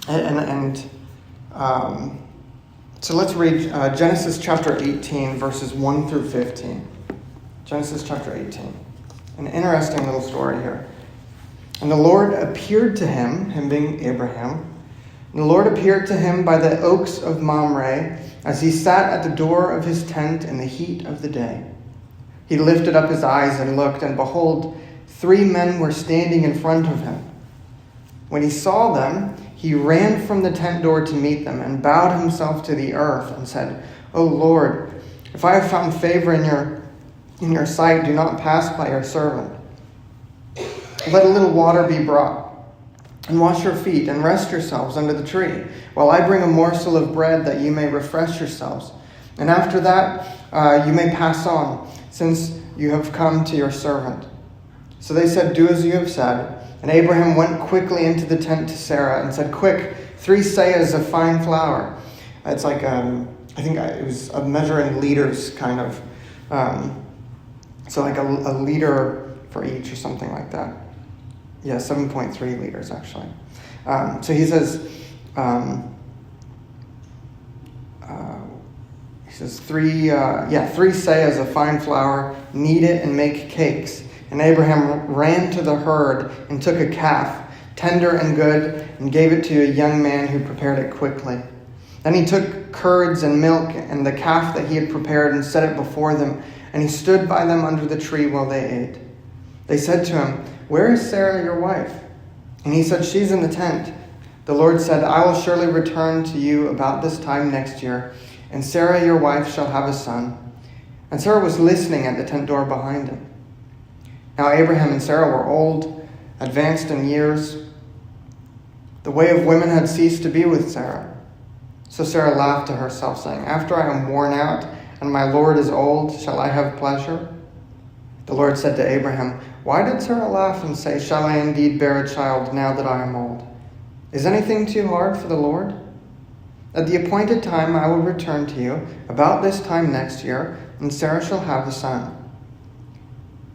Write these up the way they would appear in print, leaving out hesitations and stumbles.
So let's read Genesis chapter 18, verses 1 through 15. Genesis chapter 18. An interesting little story here. And the Lord appeared to him being Abraham, and the Lord appeared to him by the oaks of Mamre as he sat at the door of his tent in the heat of the day. He lifted up his eyes and looked, and behold, 3 men were standing in front of him. When he saw them, he ran from the tent door to meet them and bowed himself to the earth and said, O Lord, if I have found favor in your sight, do not pass by your servant. Let a little water be brought, and wash your feet, and rest yourselves under the tree, while I bring a morsel of bread that you may refresh yourselves. And after that you may pass on, since you have come to your servant. So they said, Do as you have said. And Abraham went quickly into the tent to Sarah and said, Quick, 3 seahs of fine flour. It's like, I think it was a measure in liters, kind of. So like a liter for each or something like that. Yeah, 7.3 liters, actually. So he says, 3 seahs of fine flour, knead it and make cakes. And Abraham ran to the herd and took a calf, tender and good, and gave it to a young man who prepared it quickly. Then he took curds and milk and the calf that he had prepared and set it before them, and he stood by them under the tree while they ate. They said to him, Where is Sarah, your wife? And he said, She's in the tent. The Lord said, I will surely return to you about this time next year, and Sarah, your wife, shall have a son. And Sarah was listening at the tent door behind him. Now Abraham and Sarah were old, advanced in years. The way of women had ceased to be with Sarah. So Sarah laughed to herself, saying, After I am worn out, and my Lord is old, shall I have pleasure? The Lord said to Abraham, Why did Sarah laugh and say, Shall I indeed bear a child now that I am old? Is anything too hard for the Lord? At the appointed time I will return to you, about this time next year, and Sarah shall have a son.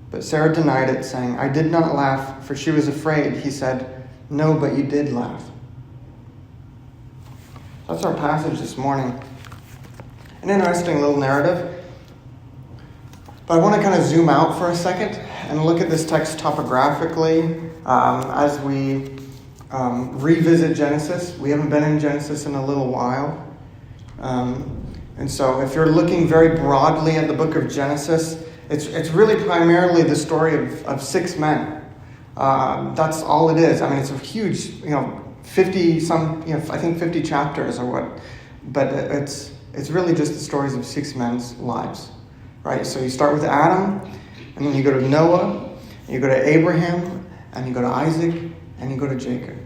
But Sarah denied it, saying, I did not laugh, for she was afraid. He said, No, but you did laugh. That's our passage this morning. An interesting little narrative. But I want to kind of zoom out for a second and look at this text topographically as we revisit Genesis. We haven't been in Genesis in a little while. And so if you're looking very broadly at the book of Genesis, it's really primarily the story of 6 men. That's all it is. I mean, it's a huge, 50 I think 50 chapters or what. But it's really just the stories of 6 men's lives, right? So you start with Adam, and then you go to Noah, you go to Abraham, and you go to Isaac, and you go to Jacob.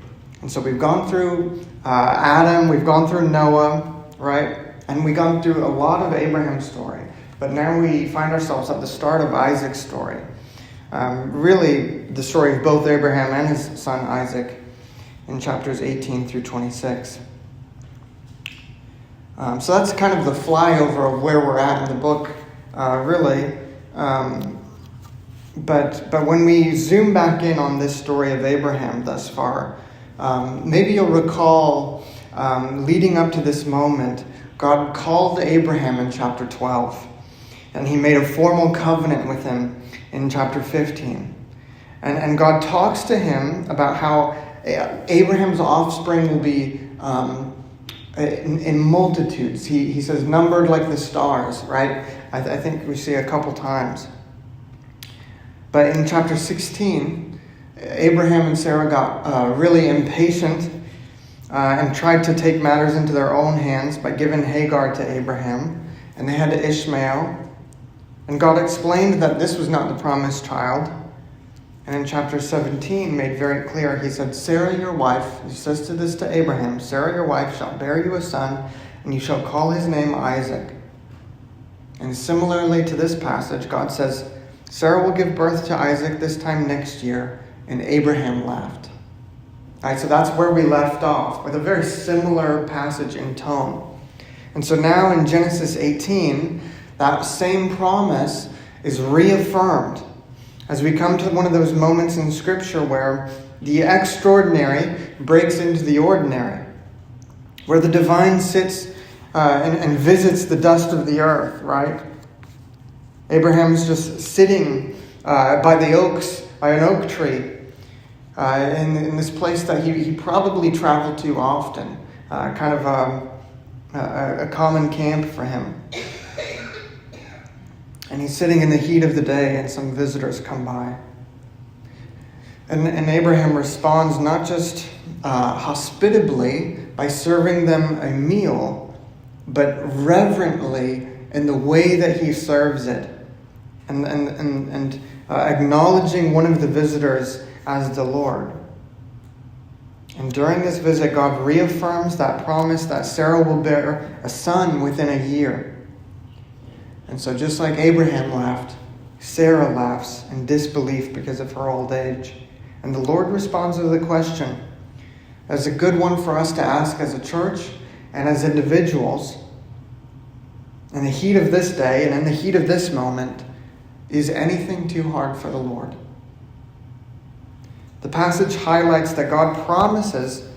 And so we've gone through Adam, we've gone through Noah, right? And we've gone through a lot of Abraham's story. But now we find ourselves at the start of Isaac's story. Really, the story of both Abraham and his son Isaac in chapters 18 through 26. So that's kind of the flyover of where we're at in the book, really. But when we zoom back in on this story of Abraham thus far, maybe you'll recall leading up to this moment, God called Abraham in chapter 12. And he made a formal covenant with him in chapter 15. And God talks to him about how Abraham's offspring will be in multitudes. He says, numbered like the stars, right? I think we see a couple times. But in chapter 16, Abraham and Sarah got really impatient and tried to take matters into their own hands by giving Hagar to Abraham. And they had Ishmael. And God explained that this was not the promised child. And in chapter 17 made very clear, he said, Sarah your wife, he says this to Abraham, Sarah your wife shall bear you a son, and you shall call his name Isaac. And similarly to this passage, God says, Sarah will give birth to Isaac this time next year, and Abraham laughed. All right, so that's where we left off, with a very similar passage in tone. And so now in Genesis 18, that same promise is reaffirmed as we come to one of those moments in Scripture where the extraordinary breaks into the ordinary. where the divine sits and visits the dust of the earth, right? Abraham's just sitting by the oaks, by an oak tree, in this place that he probably traveled to often, kind of a common camp for him. And he's sitting in the heat of the day, and some visitors come by. And Abraham responds not just hospitably by serving them a meal, but reverently in the way that he serves it, and acknowledging one of the visitors as the Lord. And during this visit, God reaffirms that promise that Sarah will bear a son within a year. And so just like Abraham laughed, Sarah laughs in disbelief because of her old age. And the Lord responds to the question as a good one for us to ask as a church and as individuals. In the heat of this day and in the heat of this moment, is anything too hard for the Lord? The passage highlights that God promises.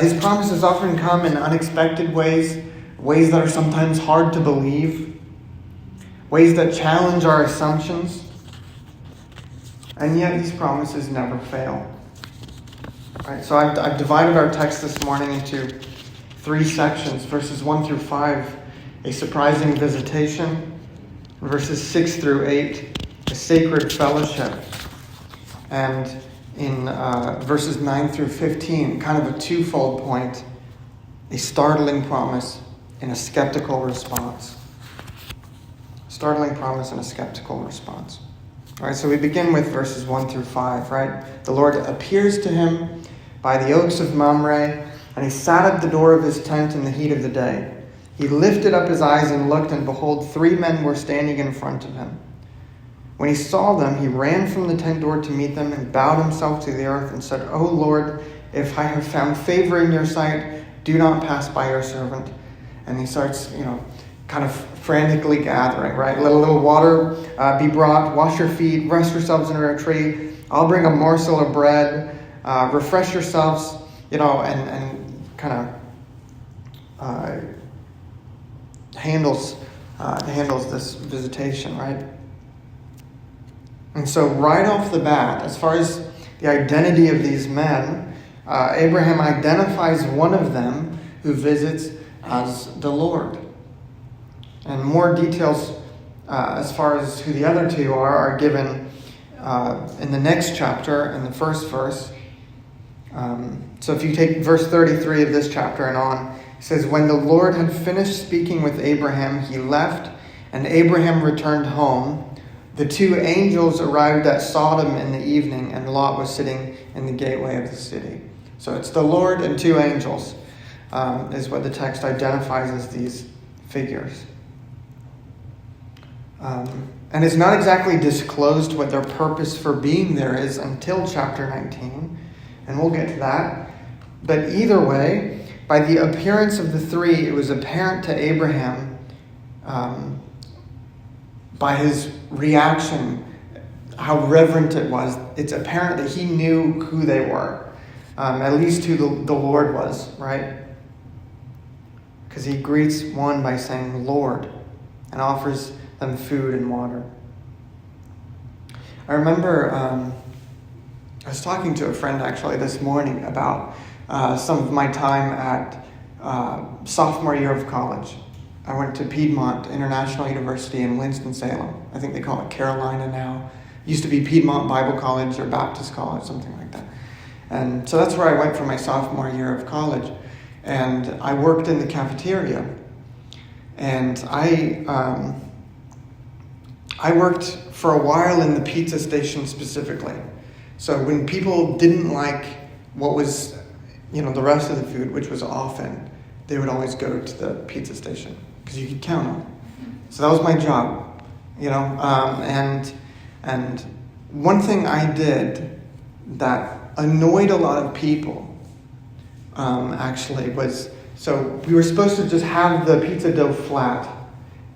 His promises often come in unexpected ways, ways that are sometimes hard to believe, ways that challenge our assumptions. And yet these promises never fail. Right, so I've divided our text this morning into 3 sections, verses 1 through 5, a surprising visitation, verses 6 through 8, a sacred fellowship, and in verses 9 through 15, kind of a twofold point, a startling promise and a skeptical response. Startling promise and a skeptical response. All right, so we begin with verses 1 through 5, right? The Lord appears to him by the oaks of Mamre, and he sat at the door of his tent in the heat of the day. He lifted up his eyes and looked, and behold, 3 men were standing in front of him. When he saw them, he ran from the tent door to meet them and bowed himself to the earth and said, "O Lord, if I have found favor in your sight, do not pass by your servant." And he starts, kind of frantically gathering, right? Let a little water be brought, wash your feet, rest yourselves under a tree. I'll bring a morsel of bread, refresh yourselves, and kind of handles this visitation, right? And so right off the bat, as far as the identity of these men, Abraham identifies one of them who visits as the Lord. And more details as far as who the other 2 are given in the next chapter, in the first verse. So if you take verse 33 of this chapter and on, it says, "When the Lord had finished speaking with Abraham, he left, and Abraham returned home. The 2 angels arrived at Sodom in the evening, and Lot was sitting in the gateway of the city." So it's the Lord and 2 angels is what the text identifies as these figures. And it's not exactly disclosed what their purpose for being there is until chapter 19, and we'll get to that. But either way, by the appearance of the 3, it was apparent to Abraham, by his reaction, how reverent it was. It's apparent that he knew who they were, at least who the Lord was, right? Because he greets one by saying Lord and offers them food and water. I remember I was talking to a friend actually this morning about some of my time at sophomore year of college. I went to Piedmont International University in Winston-Salem. I think they call it Carolina now. It used to be Piedmont Bible College or Baptist College, something like that. And so that's where I went for my sophomore year of college. And I worked in the cafeteria. And I worked for a while in the pizza station specifically. So when people didn't like what was, the rest of the food, which was often, they would always go to the pizza station because you could count on it. So that was my job, and one thing I did that annoyed a lot of people, actually, was, so we were supposed to just have the pizza dough flat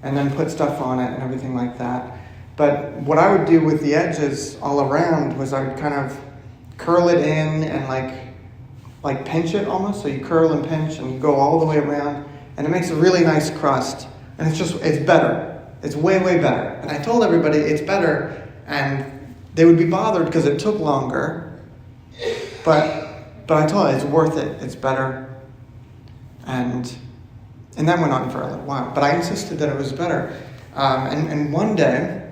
and then put stuff on it and everything like that. But what I would do with the edges all around was I would kind of curl it in and like pinch it almost. So you curl and pinch and you go all the way around, and it makes a really nice crust. And it's better. It's way, way better. And I told everybody it's better, and they would be bothered because it took longer. But I told them it's worth it. It's better. And that went on for a little while. But I insisted that it was better. And one day,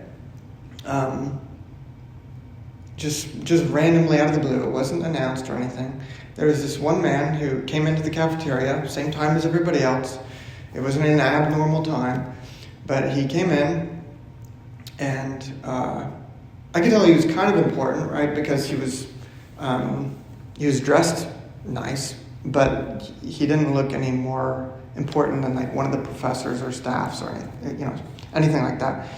just randomly out of the blue, it wasn't announced or anything, there was this one man who came into the cafeteria, same time as everybody else. It wasn't an abnormal time, but he came in, and I could tell he was kind of important, right? Because he was dressed nice, but he didn't look any more important than like one of the professors or staffs or anything like that.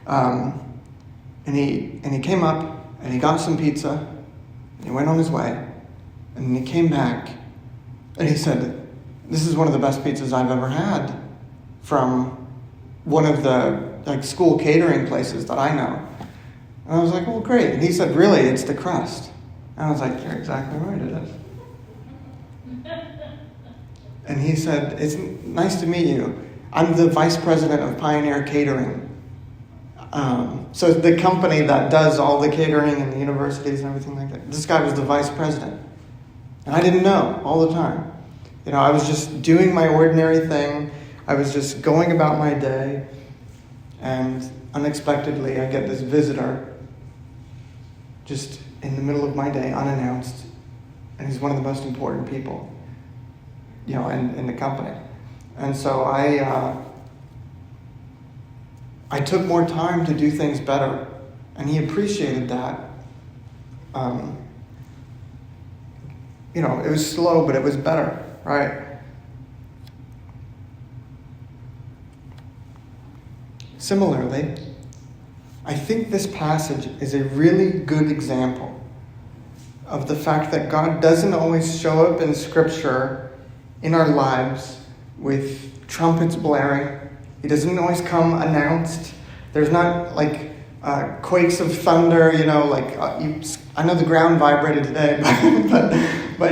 And he came up and he got some pizza, and he went on his way, and he came back, and he said, "This is one of the best pizzas I've ever had from one of the school catering places that I know." And I was like, "Well, great." And he said, "Really, it's the crust." And I was like, "You're exactly right, it is." And he said, "It's nice to meet you. I'm the vice president of Pioneer Catering." So the company that does all the catering in the universities and everything like that. This guy was the vice president. And I didn't know all the time. I was just doing my ordinary thing. I was just going about my day. And unexpectedly, I get this visitor just in the middle of my day, unannounced. And he's one of the most important people, in the company. And so I took more time to do things better, and he appreciated that. It was slow, but it was better, right? Similarly, I think this passage is a really good example of the fact that God doesn't always show up in Scripture in our lives with trumpets blaring. He doesn't always come announced. There's not quakes of thunder, I know the ground vibrated today, but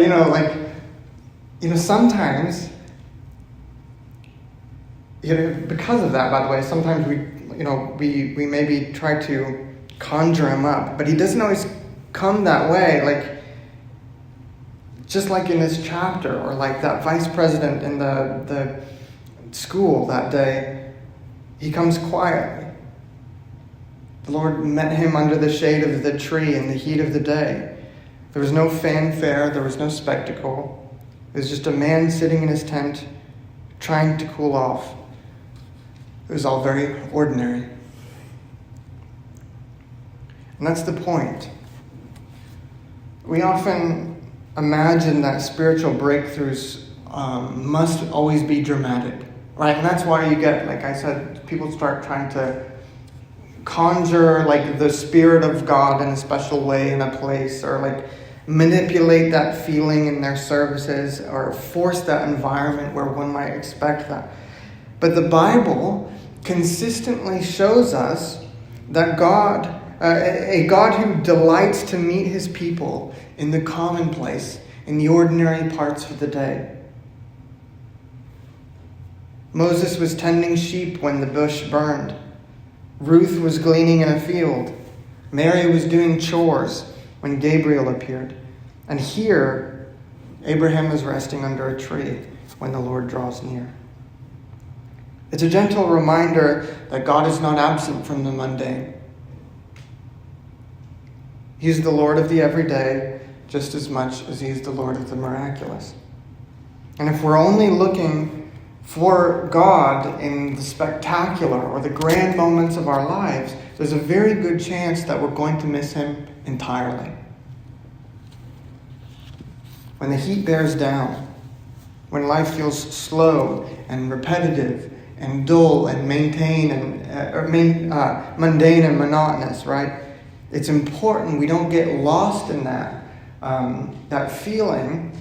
sometimes, because of that, by the way, sometimes we maybe try to conjure him up, but he doesn't always come that way, just like in this chapter, or like that vice president in the school that day. He comes quietly. The Lord met him under the shade of the tree in the heat of the day. There was no fanfare, there was no spectacle. It was just a man sitting in his tent, trying to cool off. It was all very ordinary. And that's the point. We often imagine that spiritual breakthroughs must always be dramatic, right? And that's why you get, like I said, people start trying to conjure the Spirit of God in a special way in a place, or manipulate that feeling in their services, or force that environment where one might expect that. But the Bible consistently shows us that God, a God who delights to meet his people in the commonplace, in the ordinary parts of the day. Moses was tending sheep when the bush burned. Ruth was gleaning in a field. Mary was doing chores when Gabriel appeared. And here, Abraham is resting under a tree when the Lord draws near. It's a gentle reminder that God is not absent from the mundane. He's the Lord of the everyday just as much as he's the Lord of the miraculous. And if we're only looking for God in the spectacular or the grand moments of our lives, there's a very good chance that we're going to miss him entirely. When the heat bears down, when life feels slow and repetitive and dull and mundane and monotonous, right? It's important we don't get lost in that feeling,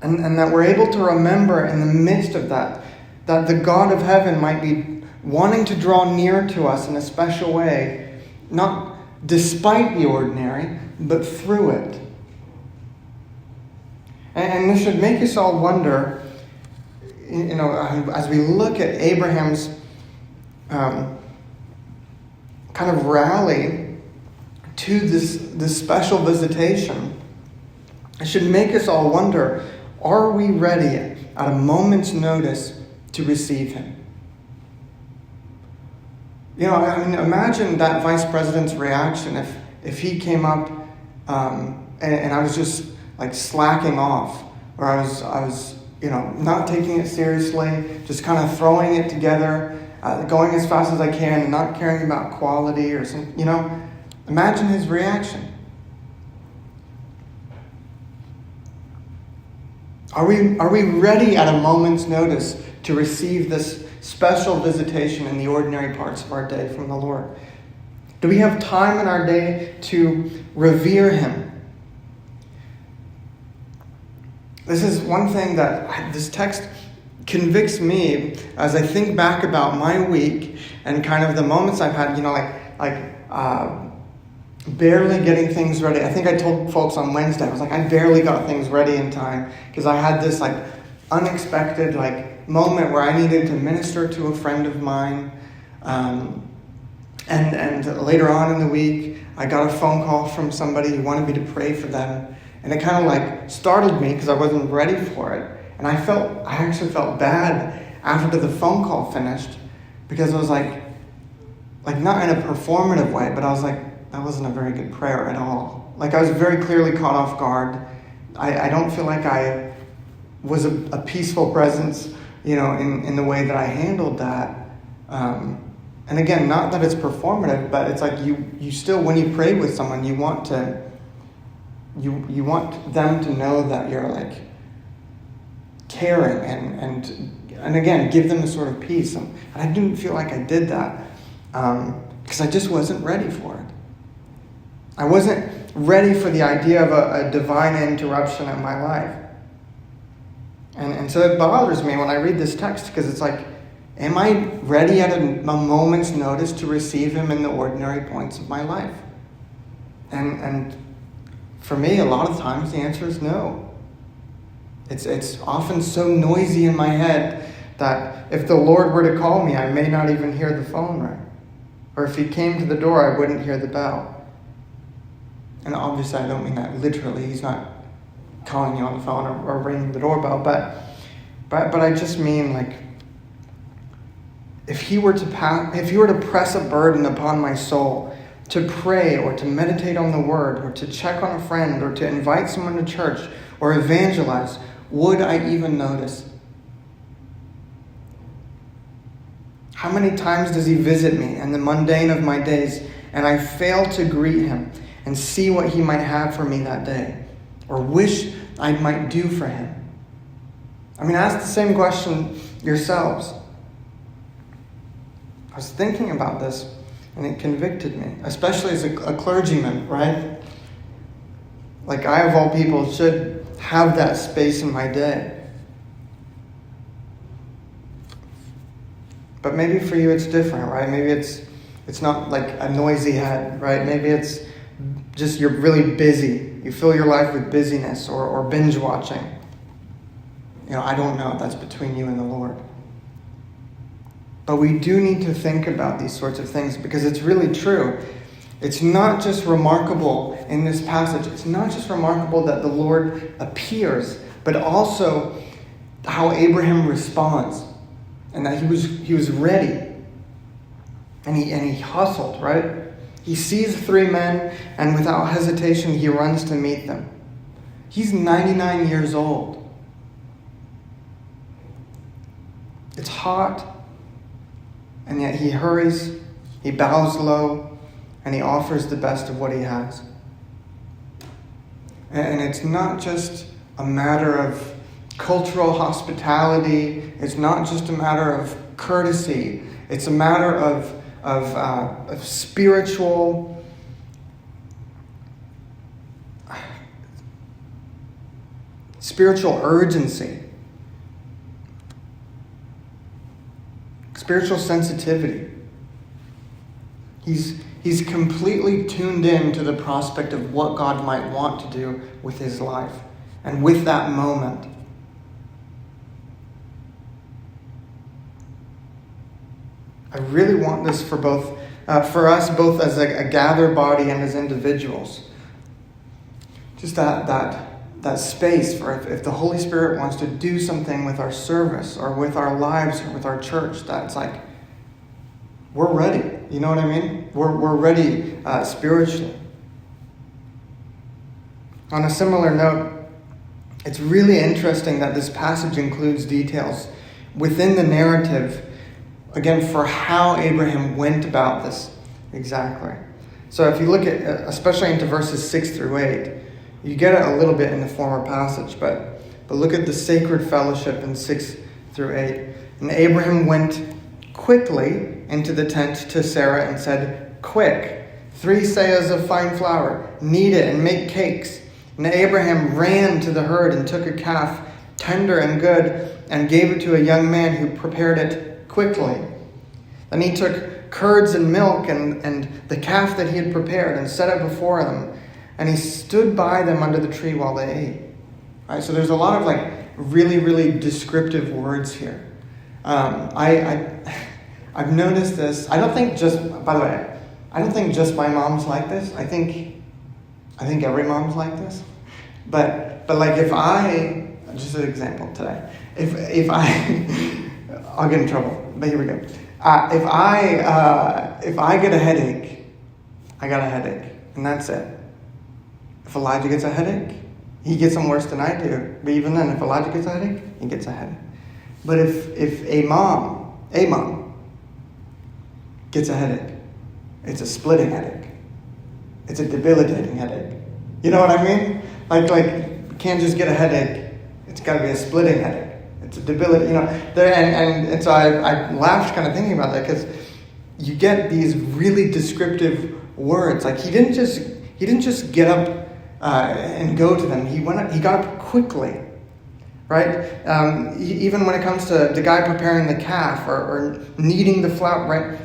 and that we're able to remember in the midst of that the God of heaven might be wanting to draw near to us in a special way, not despite the ordinary, but through it. And this should make us all wonder, as we look at Abraham's kind of rally to this special visitation, it should make us all wonder, are we ready at a moment's notice to receive him? Imagine that vice president's reaction if he came up and I was just like slacking off, or I was not taking it seriously, just kind of throwing it together, going as fast as I can, and not caring about quality or something. Imagine his reaction. Are we ready at a moment's notice to receive this special visitation in the ordinary parts of our day from the Lord? Do we have time in our day to revere him? This is one thing that this text convicts me as I think back about my week and kind of the moments I've had, barely getting things ready. I think I told folks on Wednesday, I was like, I barely got things ready in time because I had this unexpected moment where I needed to minister to a friend of mine. And later on in the week, I got a phone call from somebody who wanted me to pray for them. And it kind of startled me because I wasn't ready for it. And I actually felt bad after the phone call finished because I was not in a performative way, but I was like, that wasn't a very good prayer at all. I was very clearly caught off guard. I don't feel like I was a peaceful presence, in the way that I handled that. And again, not that it's performative, but it's you still, when you pray with someone, you want them to know that you're caring and again, give them a sort of peace. And I didn't feel like I did that because I just wasn't ready for it. I wasn't ready for the idea of a divine interruption in my life. And so it bothers me when I read this text because it's am I ready at a moment's notice to receive him in the ordinary points of my life? And for me, a lot of times the answer is no. It's often so noisy in my head that if the Lord were to call me, I may not even hear the phone ring. Or if he came to the door, I wouldn't hear the bell. And obviously I don't mean that literally. He's not calling you on the phone or ringing the doorbell. But I just mean if he were to press a burden upon my soul to pray or to meditate on the word or to check on a friend or to invite someone to church or evangelize, would I even notice? How many times does he visit me in the mundane of my days and I fail to greet him and see what he might have for me that day or wish I might do for him? Ask the same question yourselves. I was thinking about this and it convicted me, especially as a clergyman, right? I, of all people, should have that space in my day. But maybe for you it's different, right? Maybe it's not a noisy head, right? Maybe it's just you're really busy. You fill your life with busyness or binge watching. I don't know. That's between you and the Lord. But we do need to think about these sorts of things because it's really true. It's not just remarkable in this passage. It's not just remarkable that the Lord appears, but also how Abraham responds and that he was ready and he hustled, right? He sees 3 men and without hesitation he runs to meet them. He's 99 years old. It's hot. And yet he hurries, he bows low, and he offers the best of what he has. And it's not just a matter of cultural hospitality. It's not just a matter of courtesy. It's a matter of spiritual urgency. Spiritual sensitivity. He's completely tuned in to the prospect of what God might want to do with his life. and with that moment. I really want this for us both as a gathered body and as individuals. Just that space for if the Holy Spirit wants to do something with our service or with our lives or with our church, that's like, we're ready. You know what I mean? We're ready spiritually. On a similar note, it's really interesting that this passage includes details within the narrative, again, for how Abraham went about this exactly. So if you look at, especially into verses 6 through 8, you get it a little bit in the former passage, but look at the sacred fellowship in 6 through 8. And Abraham went quickly into the tent to Sarah and said, "Quick, 3 seahs of fine flour, knead it and make cakes." And Abraham ran to the herd and took a calf, tender and good, and gave it to a young man who prepared it quickly. Then he took curds and milk and the calf that he had prepared and set it before them. And he stood by them under the tree while they ate. All right, so there's a lot of really, really descriptive words here. I've noticed this. I don't think just my mom's like this. I think every mom's like this. But if I, just an example today, if I, I'll get in trouble, but here we go. If I get a headache, I got a headache, and that's it. If Elijah gets a headache, he gets them worse than I do. But even then, if Elijah gets a headache, he gets a headache. But if a mom gets a headache, it's a splitting headache. It's a debilitating headache. You know what I mean? You can't just get a headache. It's got to be a splitting headache. It's a debilitating, and so I laughed kind of thinking about that because you get these really descriptive words. He didn't just get up and go to them. He got up quickly, right? Even when it comes to the guy preparing the calf or kneading the flour, right?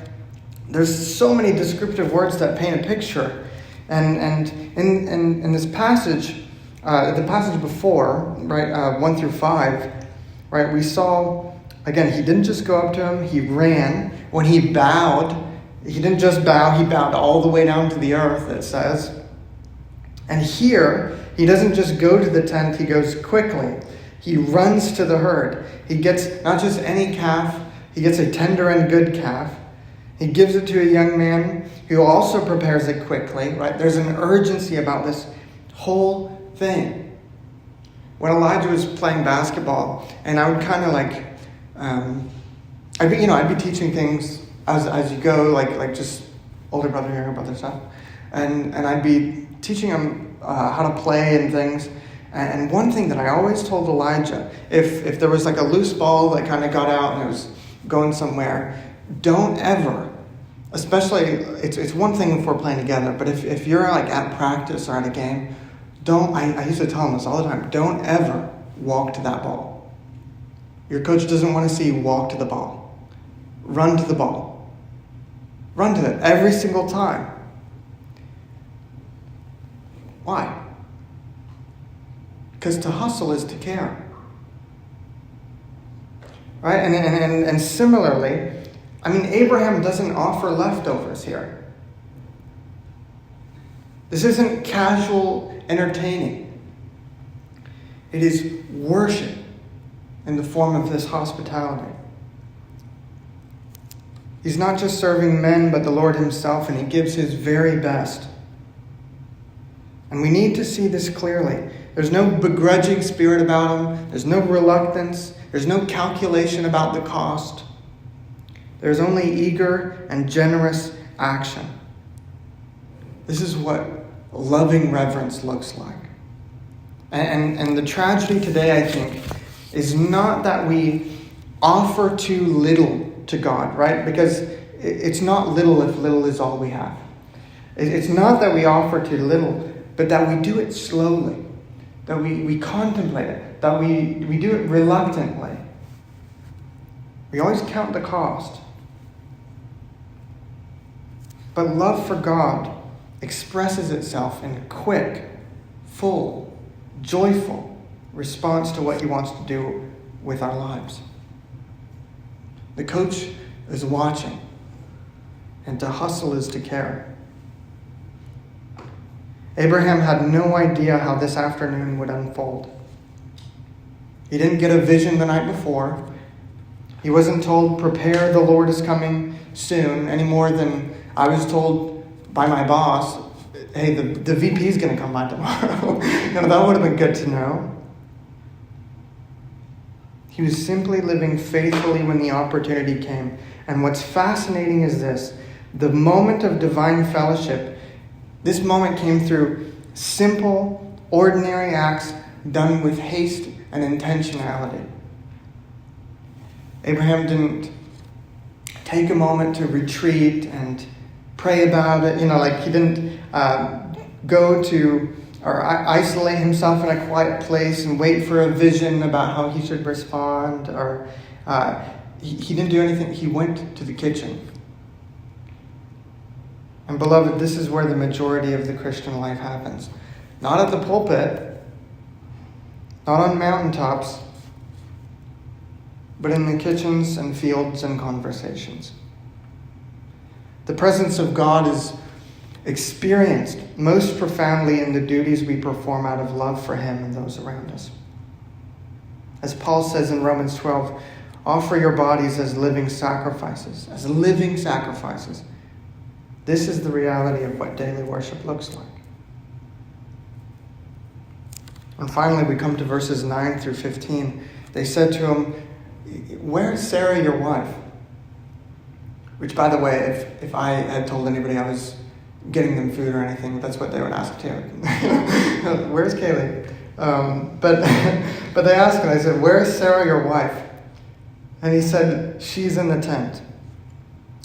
There's so many descriptive words that paint a picture. And in this passage, the passage before, right, 1 through 5, right, we saw, again, he didn't just go up to him, he ran. When he bowed, he didn't just bow, he bowed all the way down to the earth, it says. And here, he doesn't just go to the tent, he goes quickly. He runs to the herd. He gets not just any calf, he gets a tender and good calf. He gives it to a young man who also prepares it quickly, right? There's an urgency about this whole thing. When Elijah was playing basketball, and I would kind of I'd be teaching things as you go, like just older brother, younger brother stuff, and I'd be teaching him how to play and things. And one thing that I always told Elijah, if there was a loose ball that kind of got out and it was going somewhere, don't ever, especially, it's one thing if we're playing together, but if you're at practice or at a game, I used to tell him this all the time, don't ever walk to that ball. Your coach doesn't want to see you walk to the ball. Run to the ball. Run to it every single time. Why? Because to hustle is to care. Right? And similarly, Abraham doesn't offer leftovers here. This isn't casual entertaining. It is worship in the form of this hospitality. He's not just serving men, but the Lord himself, and he gives his very best. And we need to see this clearly. There's no begrudging spirit about him. There's no reluctance. There's no calculation about the cost. There's only eager and generous action. This is what loving reverence looks like. And the tragedy today, I think, is not that we offer too little to God, right? Because it's not little if little is all we have. It's not that we offer too little, but that we do it slowly, that we contemplate it, that we do it reluctantly. We always count the cost. But love for God expresses itself in quick, full, joyful response to what he wants to do with our lives. The coach is watching, and to hustle is to care. Abraham had no idea how this afternoon would unfold. He didn't get a vision the night before. He wasn't told, prepare, the Lord is coming soon, any more than I was told by my boss, hey, the VP is going to come by tomorrow. That would have been good to know. He was simply living faithfully when the opportunity came. And what's fascinating is this. The moment of divine fellowship, this moment came through simple, ordinary acts done with haste and intentionality. Abraham didn't take a moment to retreat and pray about it. He didn't go to or isolate himself in a quiet place and wait for a vision about how he should respond. Or he didn't do anything. He went to the kitchen. And beloved, this is where the majority of the Christian life happens. Not at the pulpit, not on mountaintops, but in the kitchens and fields and conversations. The presence of God is experienced most profoundly in the duties we perform out of love for Him and those around us. As Paul says in Romans 12, offer your bodies as living sacrifices, This is the reality of what daily worship looks like. And finally, we come to verses 9 through 15. They said to him, where's Sarah, your wife? Which, by the way, if I had told anybody I was getting them food or anything, that's what they would ask too. Where's Kaylee? But they asked him, I said, where's Sarah, your wife? And he said, she's in the tent.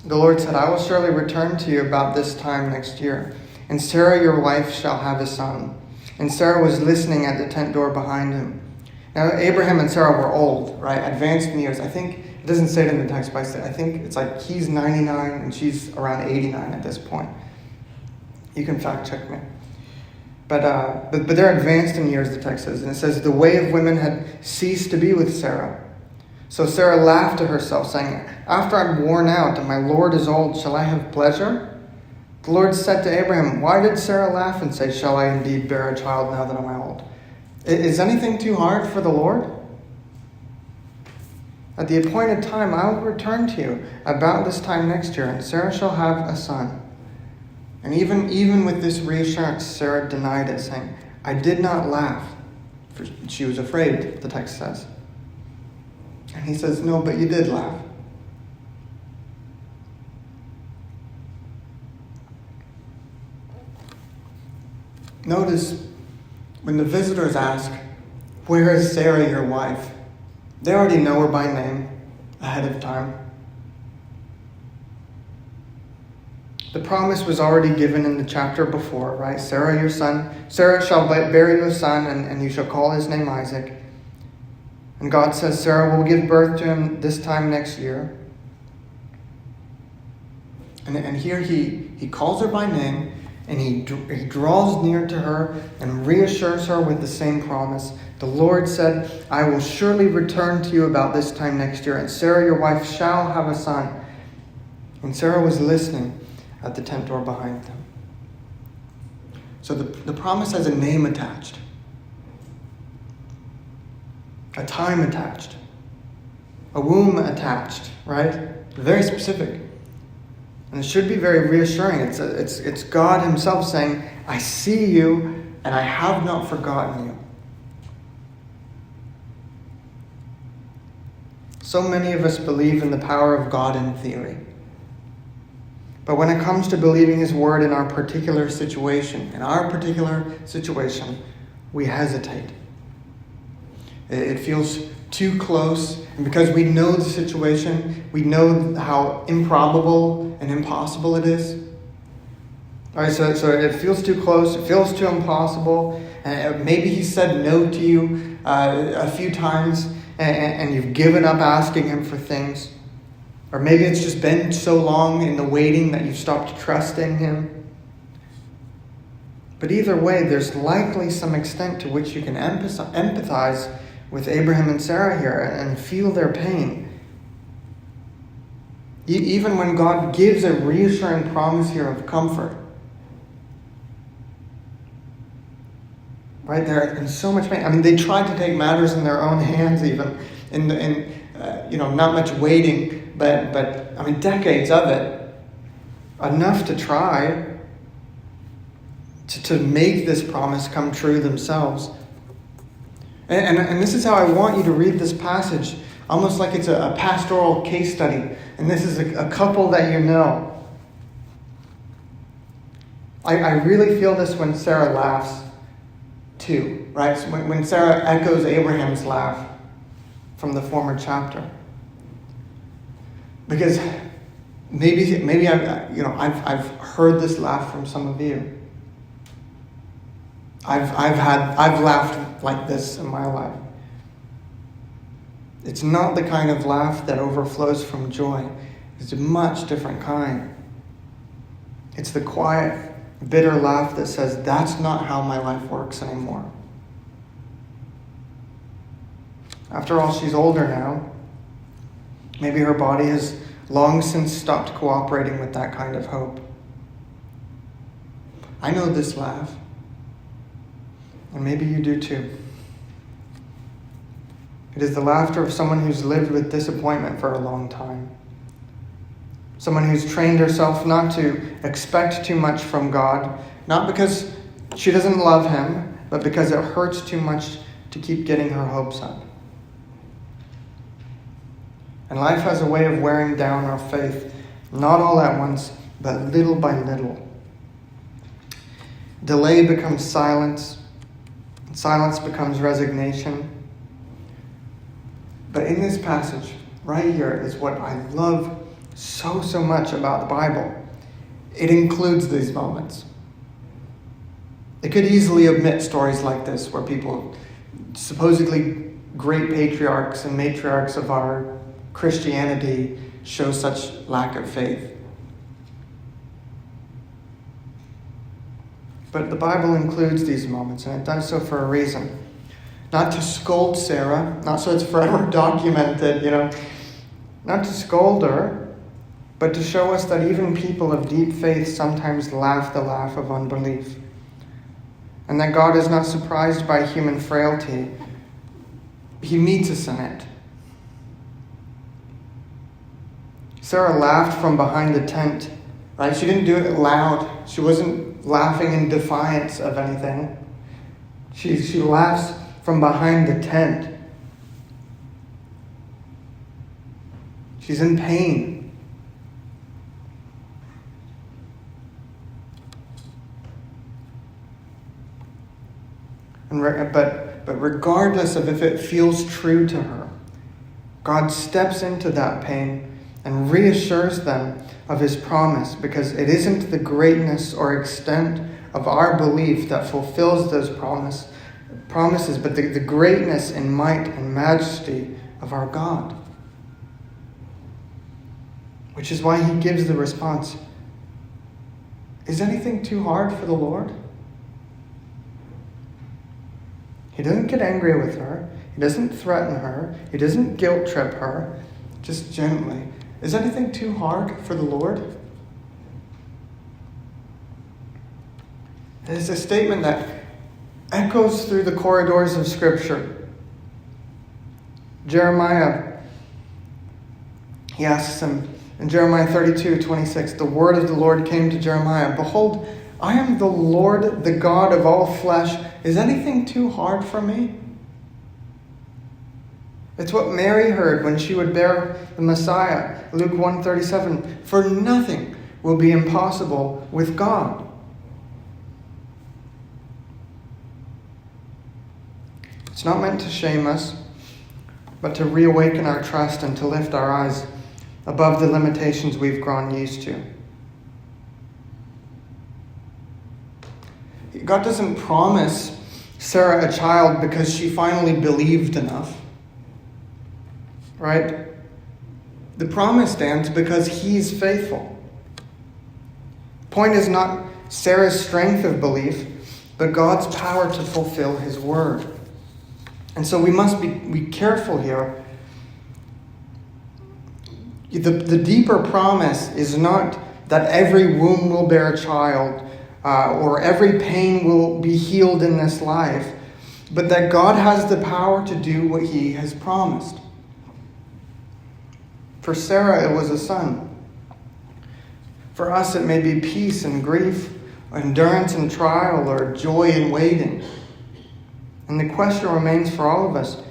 The Lord said, I will surely return to you about this time next year, and Sarah, your wife, shall have a son. And Sarah was listening at the tent door behind him. Now, Abraham and Sarah were old, right? Advanced in years. I think, it doesn't say it in the text, but I think it's like he's 99 and she's around 89 at this point. You can fact check me. But they're advanced in years, the text says. And it says, the way of women had ceased to be with Sarah. So Sarah laughed to herself, saying, after I'm worn out and my Lord is old, shall I have pleasure? The Lord said to Abraham, why did Sarah laugh and say, shall I indeed bear a child now that I'm old? Is anything too hard for the Lord? At the appointed time, I will return to you about this time next year, and Sarah shall have a son. And even with this reassurance, Sarah denied it, saying, I did not laugh, for she was afraid, the text says. And he says, no, but you did laugh. Notice, when the visitors ask, where is Sarah, your wife? They already know her by name ahead of time. The promise was already given in the chapter before, right? Sarah, your son, Sarah shall bear you a son, and you shall call his name Isaac. And God says Sarah will give birth to him this time next year. And here he calls her by name, and he draws near to her and reassures her with the same promise. The Lord said, I will surely return to you about this time next year, and Sarah, your wife, shall have a son. And Sarah was listening at the tent door behind them. So the promise has a name attached, a time attached, a womb attached, right? Very specific. And it should be very reassuring. It's God Himself saying, I see you and I have not forgotten you. So many of us believe in the power of God in theory. But when it comes to believing His word in our particular situation, we hesitate. It feels too close, and because we know the situation, we know how improbable and impossible it is. All right, so it feels too close, it feels too impossible, and maybe He said no to you a few times, and you've given up asking Him for things. Or maybe it's just been so long in the waiting that you've stopped trusting Him. But either way, there's likely some extent to which you can empathize with Abraham and Sarah here and feel their pain. Even when God gives a reassuring promise here of comfort. Right? They're in so much pain. I mean, they tried to take matters in their own hands even. Not much waiting, but I mean, decades of it. Enough to try to make this promise come true themselves. And this is how I want you to read this passage, almost like it's a pastoral case study. And this is a couple that you know. I really feel this when Sarah laughs too, right? So when Sarah echoes Abraham's laugh from the former chapter. Because maybe I've heard this laugh from some of you. I've laughed like this in my life. It's not the kind of laugh that overflows from joy. It's a much different kind. It's the quiet, bitter laugh that says, that's not how my life works anymore. After all, she's older now. Maybe her body has long since stopped cooperating with that kind of hope. I know this laugh. And maybe you do too. It is the laughter of someone who's lived with disappointment for a long time. Someone who's trained herself not to expect too much from God, not because she doesn't love him, but because it hurts too much to keep getting her hopes up. And life has a way of wearing down our faith, not all at once, but little by little. Delay becomes silence. Silence becomes resignation. But in this passage, right here, is what I love so much about the Bible. It includes these moments. It could easily omit stories like this, where people, supposedly great patriarchs and matriarchs of our Christianity, show such lack of faith. But the Bible includes these moments, and it does so for a reason. Not to scold Sarah, not so it's forever documented, not to scold her, but to show us that even people of deep faith sometimes laugh the laugh of unbelief. And that God is not surprised by human frailty. He meets us in it. Sarah laughed from behind the tent, right? She didn't do it loud. She wasn't laughing in defiance of anything. She laughs from behind the tent. She's in pain. But regardless of if it feels true to her, God steps into that pain and reassures them of his promise, because it isn't the greatness or extent of our belief that fulfills those promises, but the greatness and might and majesty of our God. Which is why he gives the response, is anything too hard for the Lord? He doesn't get angry with her. He doesn't threaten her. He doesn't guilt trip her. Just gently. Is anything too hard for the Lord? It is a statement that echoes through the corridors of Scripture. Jeremiah, he asks him in Jeremiah 32:26, the word of the Lord came to Jeremiah, behold, I am the Lord, the God of all flesh. Is anything too hard for me? It's what Mary heard when she would bear the Messiah. Luke 1:37, for nothing will be impossible with God. It's not meant to shame us, but to reawaken our trust and to lift our eyes above the limitations we've grown used to. God doesn't promise Sarah a child because she finally believed enough. Right? The promise stands because he's faithful. The point is not Sarah's strength of belief, but God's power to fulfill his word. And so we must be careful here. The deeper promise is not that every womb will bear a child or every pain will be healed in this life, but that God has the power to do what he has promised. For Sarah, it was a son. For us, it may be peace and grief, endurance and trial, or joy in waiting. And the question remains for all of us,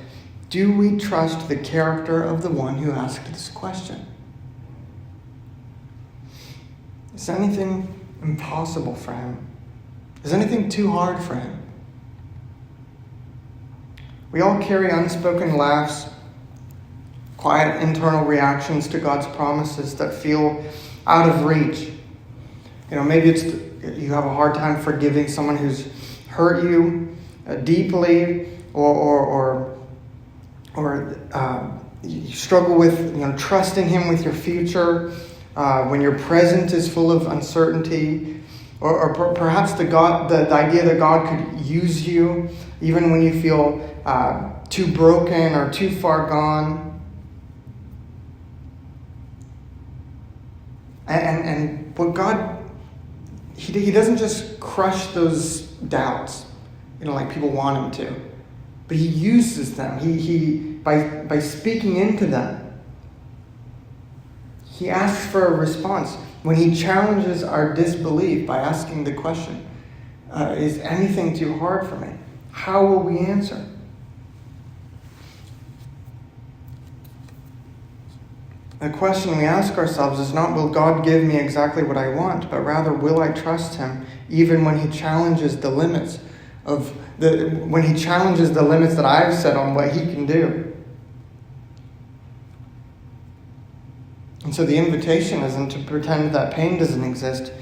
do we trust the character of the one who asked this question? Is anything impossible for him? Is anything too hard for him? We all carry unspoken laughs, quiet internal reactions to God's promises that feel out of reach. Maybe it's you have a hard time forgiving someone who's hurt you deeply, or you struggle with trusting him with your future when your present is full of uncertainty, or perhaps the idea that God could use you even when you feel too broken or too far gone. And what God, he doesn't just crush those doubts, like people want him to, but he uses them. He by speaking into them, he asks for a response. When he challenges our disbelief by asking the question, is anything too hard for me? How will we answer? The question we ask ourselves is not, will God give me exactly what I want, but rather, will I trust him even when he challenges the limits that I've set on what he can do? And so the invitation isn't to pretend that pain doesn't exist,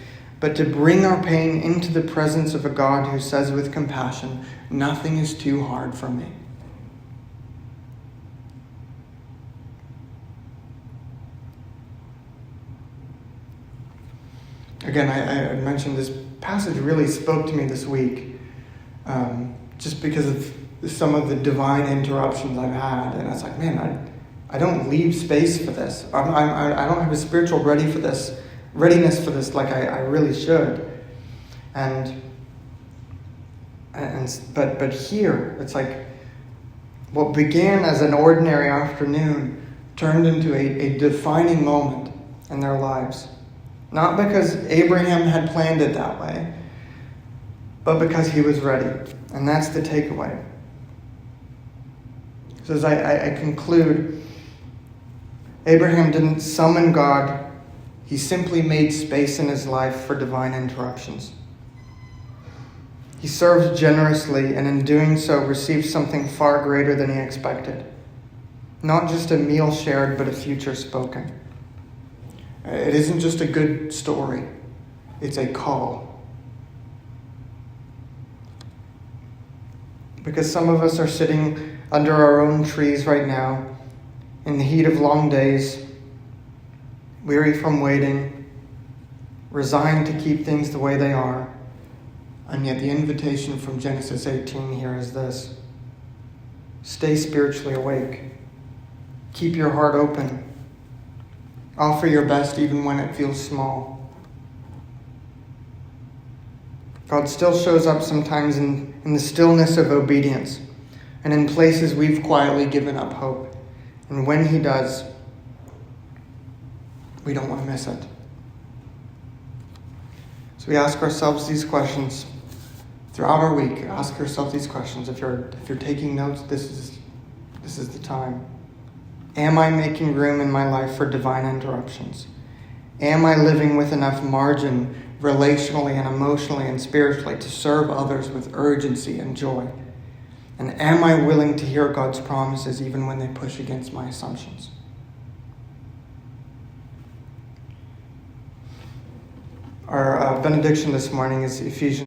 but to bring our pain into the presence of a God who says with compassion, nothing is too hard for me. Again, I mentioned this passage really spoke to me this week, just because of some of the divine interruptions I've had. And it's like, man, I don't leave space for this. I don't have a spiritual readiness for this like I really should. But here, it's like what began as an ordinary afternoon turned into a defining moment in their lives. Not because Abraham had planned it that way, but because he was ready. And that's the takeaway. So as I conclude, Abraham didn't summon God. He simply made space in his life for divine interruptions. He served generously, and in doing so received something far greater than he expected. Not just a meal shared, but a future spoken. It isn't just a good story. It's a call. Because some of us are sitting under our own trees right now, in the heat of long days, weary from waiting, resigned to keep things the way they are. And yet the invitation from Genesis 18 here is this: stay spiritually awake. Keep your heart open. Offer your best even when it feels small. God still shows up sometimes in the stillness of obedience and in places we've quietly given up hope. And when he does, we don't want to miss it. So we ask ourselves these questions throughout our week. Ask yourself these questions. If you're taking notes, this is the time. Am I making room in my life for divine interruptions? Am I living with enough margin relationally and emotionally and spiritually to serve others with urgency and joy? And am I willing to hear God's promises even when they push against my assumptions? Our benediction this morning is Ephesians